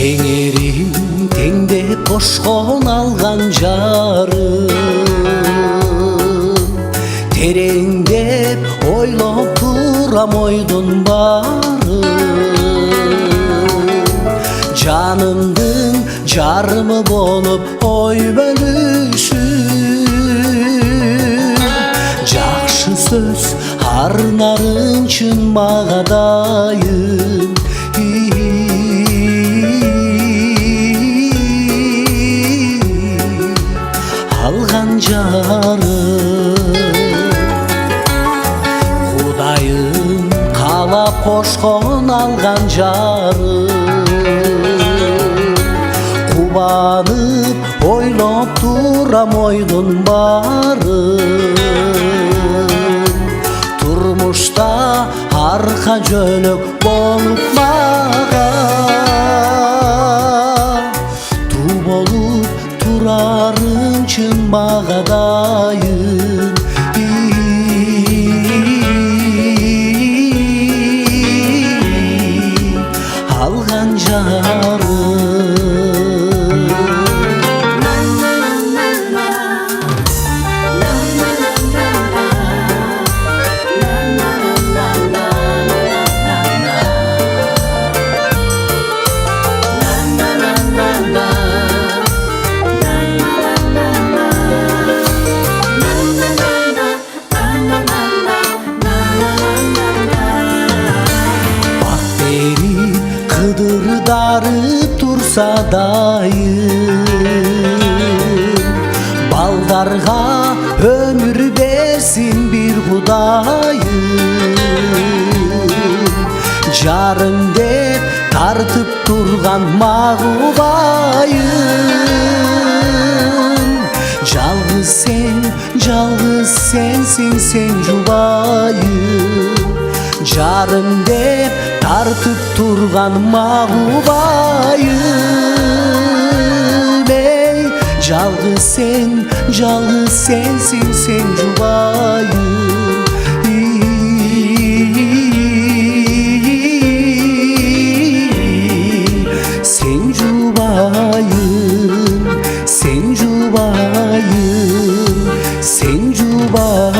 Теңерим теңдеп кошкон алган жарым, тереңдеп ойлоп турам ойдун барын. Жанымдын жарымы болуп ой бөлүшүп, жакшы сөз арнарын чын мага дайым. Алган жарым, Кудайым каалап кошкон алган жарым. Кубанып ойлоп турам ойдун барын. Турмушта арка жөнөк болуп мага туу болуп турарым чын мага дайым. Алган жарым. Кыдырдарып турса дайым, балдарга өмүр берсин бир Кудайым. Жарым деп тартып турган магубайым. Жалгыз сенсиң сен жубайым. Жарым деп тартып турган магубайым. Эй, жалгыз сенсиң сен жубайым. Сен жубайым, сен жубайым, сен жубайым.